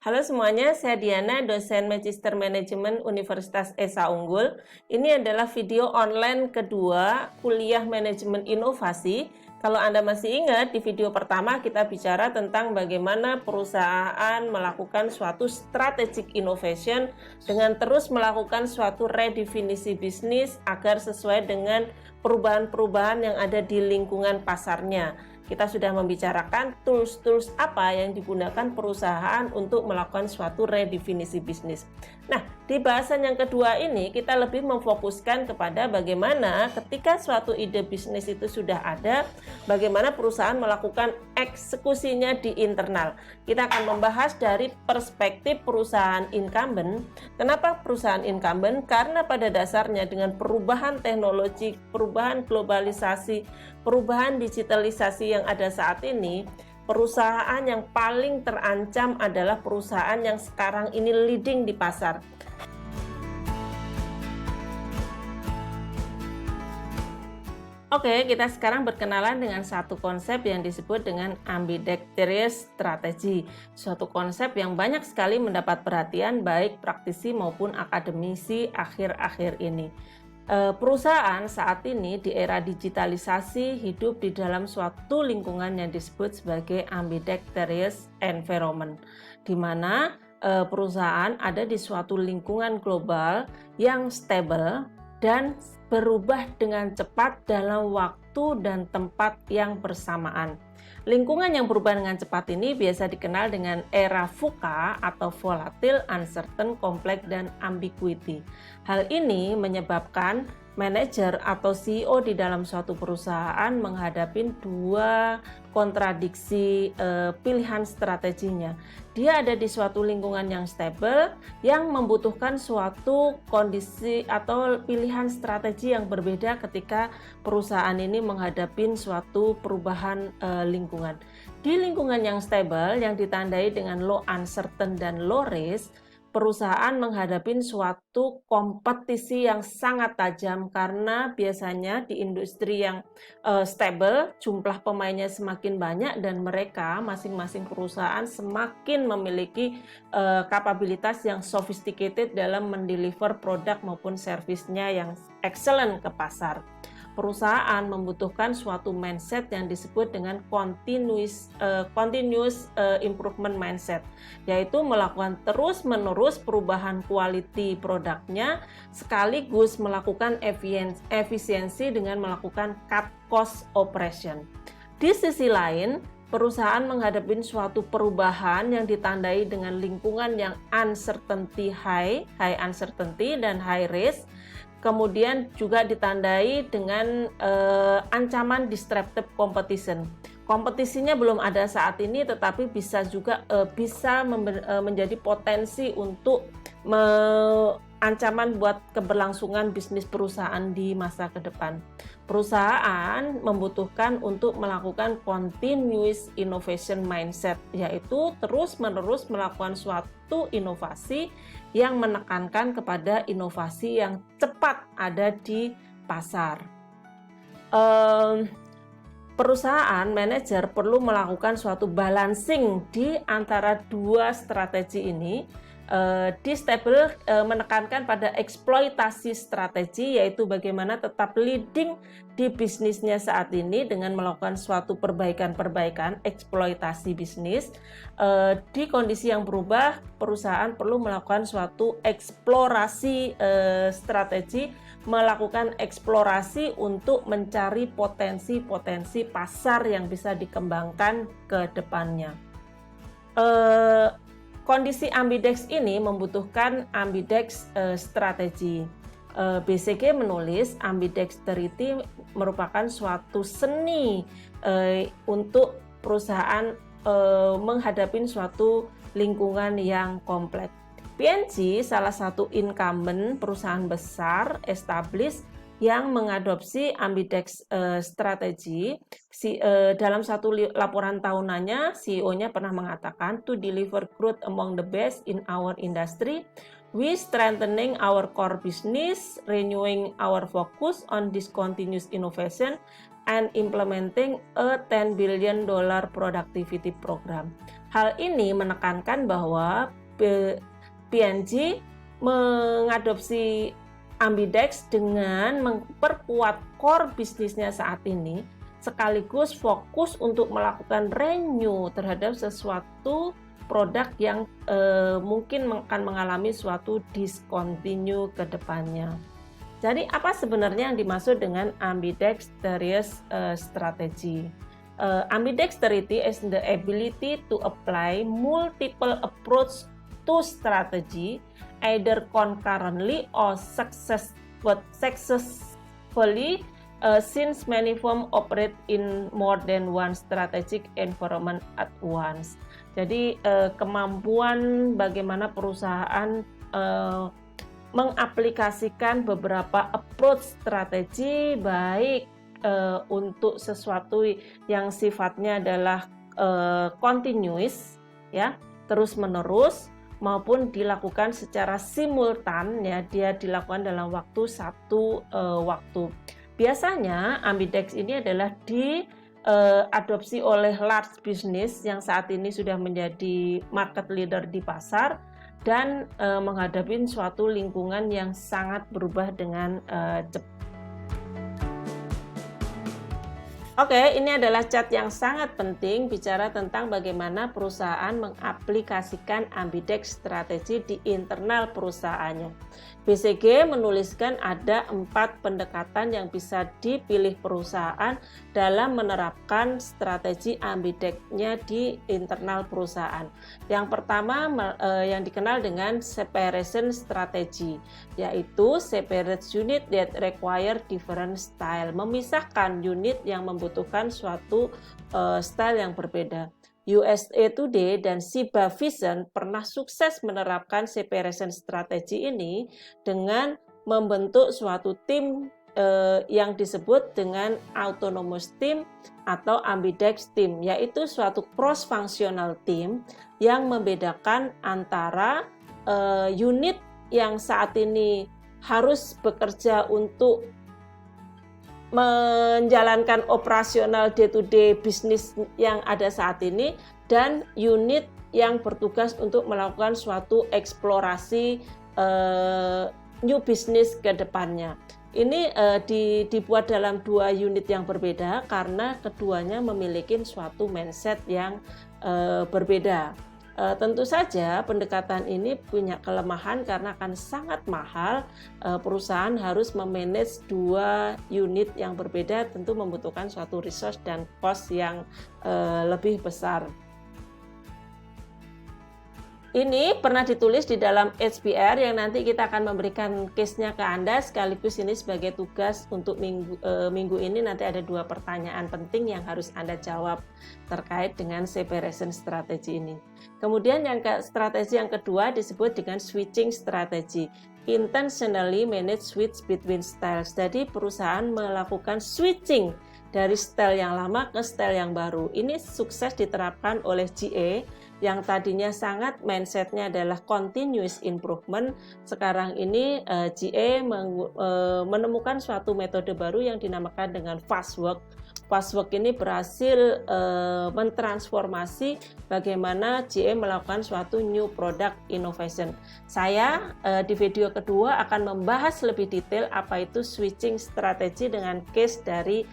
Halo semuanya, saya Diana, dosen Magister Manajemen Universitas Esa Unggul. Ini adalah video online kedua kuliah Manajemen Inovasi. Kalau Anda masih ingat, di video pertama kita bicara tentang bagaimana perusahaan melakukan suatu strategic innovation dengan terus melakukan suatu redefinisi bisnis agar sesuai dengan perubahan-perubahan yang ada di lingkungan pasarnya. Kita sudah membicarakan tools-tools apa yang digunakan perusahaan untuk melakukan suatu redefinisi bisnis. Nah, di bahasan yang kedua ini kita lebih memfokuskan kepada bagaimana ketika suatu ide bisnis itu sudah ada, bagaimana perusahaan melakukan eksekusinya di internal. Kita akan membahas dari perspektif perusahaan incumbent. Kenapa perusahaan incumbent? Karena pada dasarnya dengan perubahan teknologi, perubahan globalisasi, perubahan digitalisasi yang ada saat ini, perusahaan yang paling terancam adalah perusahaan yang sekarang ini leading di pasar. Oke, kita sekarang berkenalan dengan satu konsep yang disebut dengan ambidextrous strategy. Suatu konsep yang banyak sekali mendapat perhatian baik praktisi maupun akademisi akhir-akhir ini. Perusahaan saat ini di era digitalisasi hidup di dalam suatu lingkungan yang disebut sebagai ambidextrous environment, di mana perusahaan ada di suatu lingkungan global yang stable dan berubah dengan cepat dalam waktu dan tempat yang bersamaan. Lingkungan yang berubah dengan cepat ini biasa dikenal dengan era VUCA atau volatile, uncertain, complex, dan ambiguity. Hal ini menyebabkan manajer atau CEO di dalam suatu perusahaan menghadapi dua kontradiksi pilihan strateginya. Dia ada di suatu lingkungan yang stable yang membutuhkan suatu kondisi atau pilihan strategi yang berbeda ketika perusahaan ini menghadapi suatu perubahan lingkungan. Di lingkungan yang stable yang ditandai dengan low uncertain dan low risk, perusahaan menghadapi suatu kompetisi yang sangat tajam karena biasanya di industri yang stable jumlah pemainnya semakin banyak dan mereka masing-masing perusahaan semakin memiliki kapabilitas yang sophisticated dalam mendeliver produk maupun servisnya yang excellent ke pasar. Perusahaan membutuhkan suatu mindset yang disebut dengan continuous improvement mindset, yaitu melakukan terus-menerus perubahan quality produknya sekaligus melakukan efisiensi dengan melakukan cut cost operation. Di sisi lain, perusahaan menghadapi suatu perubahan yang ditandai dengan lingkungan yang uncertainty high uncertainty dan high risk. Kemudian juga ditandai dengan ancaman disruptive competition. Kompetisinya belum ada saat ini, tetapi bisa juga menjadi potensi untuk ancaman buat keberlangsungan bisnis perusahaan di masa ke depan. Perusahaan membutuhkan untuk melakukan continuous innovation mindset, yaitu terus-menerus melakukan suatu inovasi yang menekankan kepada inovasi yang cepat ada di pasar. Perusahaan manajer perlu melakukan suatu balancing di antara dua strategi ini. Di stable menekankan pada eksploitasi strategi, yaitu bagaimana tetap leading di bisnisnya saat ini dengan melakukan suatu perbaikan eksploitasi bisnis. Di kondisi yang berubah, perusahaan perlu melakukan suatu eksplorasi strategi, melakukan eksplorasi untuk mencari potensi-potensi pasar yang bisa dikembangkan ke depannya. Kondisi ambidex ini membutuhkan ambidex strategi. BCG menulis ambidexterity merupakan suatu seni untuk perusahaan menghadapi suatu lingkungan yang kompleks. P&G salah satu incumbent perusahaan besar established yang mengadopsi ambidex strategi. Dalam satu laporan tahunannya, CEO-nya pernah mengatakan, to deliver growth among the best in our industry, we strengthening our core business, renewing our focus on discontinuous innovation, and implementing a $10 billion productivity program. Hal ini menekankan bahwa P&G mengadopsi Ambidex dengan memperkuat core bisnisnya saat ini, sekaligus fokus untuk melakukan renew terhadap sesuatu produk yang mungkin akan mengalami suatu discontinue ke depannya. Jadi apa sebenarnya yang dimaksud dengan ambidextrous strategy? Ambidexterity is the ability to apply multiple approach to strategy either concurrently or successfully since many firms operate in more than one strategic environment at once. Jadi kemampuan bagaimana perusahaan mengaplikasikan beberapa approach strategi baik untuk sesuatu yang sifatnya adalah continuous ya, terus-menerus, maupun dilakukan secara simultan ya, dia dilakukan dalam satu waktu. Biasanya Ambidex ini adalah diadopsi oleh large business yang saat ini sudah menjadi market leader di pasar dan menghadapi suatu lingkungan yang sangat berubah dengan cepat. Oke, ini adalah chart yang sangat penting bicara tentang bagaimana perusahaan mengaplikasikan Ambidex strategi di internal perusahaannya. BCG menuliskan ada 4 pendekatan yang bisa dipilih perusahaan dalam menerapkan strategi Ambidex-nya di internal perusahaan. Yang pertama yang dikenal dengan separation strategy, yaitu separate unit that require different style, memisahkan unit yang membutuhkan suatu style yang berbeda. USA Today dan Ciba Vision pernah sukses menerapkan separation strategi ini dengan membentuk suatu tim yang disebut dengan autonomous team atau ambidex team, yaitu suatu cross-functional team yang membedakan antara unit yang saat ini harus bekerja untuk menjalankan operasional day-to-day bisnis yang ada saat ini dan unit yang bertugas untuk melakukan suatu eksplorasi new business ke depannya. Ini dibuat dalam 2 unit yang berbeda karena keduanya memiliki suatu mindset yang berbeda. Tentu saja pendekatan ini punya kelemahan karena akan sangat mahal. Perusahaan harus memanage 2 unit yang berbeda, tentu membutuhkan suatu resource dan cost yang lebih besar. Ini pernah ditulis di dalam HBR yang nanti kita akan memberikan case-nya ke Anda, sekaligus ini sebagai tugas untuk minggu ini nanti ada 2 pertanyaan penting yang harus Anda jawab terkait dengan separation strategi ini. Kemudian strategi yang kedua disebut dengan switching strategy. Intentionally manage switch between styles. Jadi perusahaan melakukan switching dari style yang lama ke style yang baru. Ini sukses diterapkan oleh GE yang tadinya sangat mindsetnya adalah continuous improvement. Sekarang ini GE menemukan suatu metode baru yang dinamakan dengan fast work. Fast work ini berhasil mentransformasi bagaimana GE melakukan suatu new product innovation. Saya di video kedua akan membahas lebih detail apa itu switching strategi dengan case dari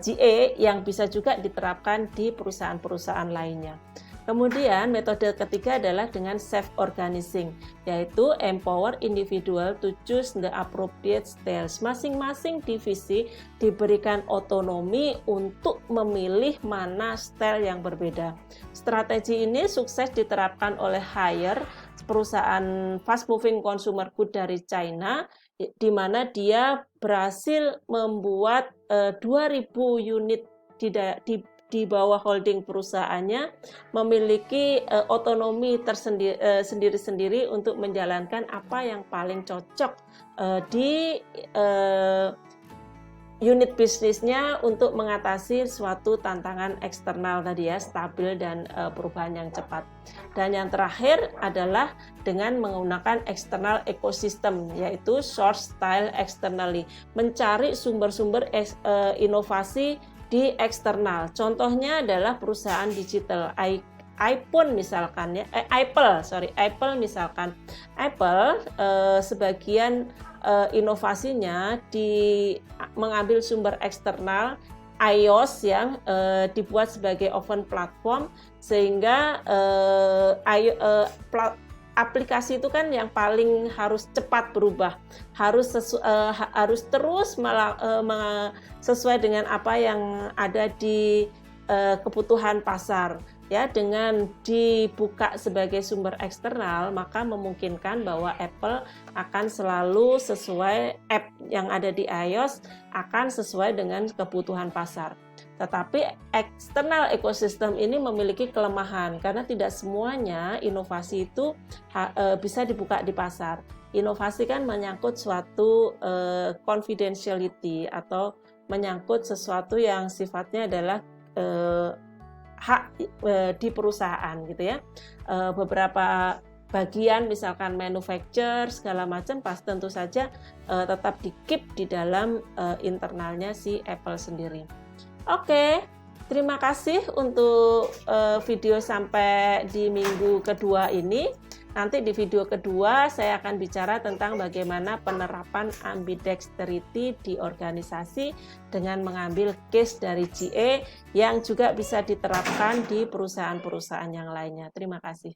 GE yang bisa juga diterapkan di perusahaan-perusahaan lainnya. Kemudian metode ketiga adalah dengan self-organizing, yaitu empower individual to choose the appropriate styles. Masing-masing divisi diberikan otonomi untuk memilih mana style yang berbeda. Strategi ini sukses diterapkan oleh Haier, perusahaan fast moving consumer good dari China, di mana dia berhasil membuat 2.000 unit di bawah holding perusahaannya memiliki otonomi sendiri-sendiri untuk menjalankan apa yang paling cocok di unit bisnisnya untuk mengatasi suatu tantangan eksternal tadi ya, stabil dan perubahan yang cepat. Dan yang terakhir adalah dengan menggunakan external ecosystem, yaitu source style externally, mencari sumber-sumber inovasi di eksternal. Contohnya adalah perusahaan digital iPhone misalkan ya, Apple misalkan. Apple sebagian inovasinya mengambil sumber eksternal iOS yang dibuat sebagai open platform, sehingga aplikasi itu kan yang paling harus cepat berubah, harus terus sesuai dengan apa yang ada di kebutuhan pasar. Ya, dengan dibuka sebagai sumber eksternal, maka memungkinkan bahwa Apple akan selalu sesuai, app yang ada di iOS akan sesuai dengan kebutuhan pasar. Tetapi eksternal ekosistem ini memiliki kelemahan karena tidak semuanya inovasi itu bisa dibuka di pasar. Inovasi kan menyangkut suatu confidentiality atau menyangkut sesuatu yang sifatnya adalah hak di perusahaan gitu ya. Beberapa bagian misalkan manufacture segala macam pas tentu saja tetap di-keep di dalam internalnya si Apple sendiri. Oke, terima kasih untuk video sampai di minggu kedua ini. Nanti di video kedua saya akan bicara tentang bagaimana penerapan ambidexterity di organisasi dengan mengambil case dari GA yang juga bisa diterapkan di perusahaan-perusahaan yang lainnya. Terima kasih.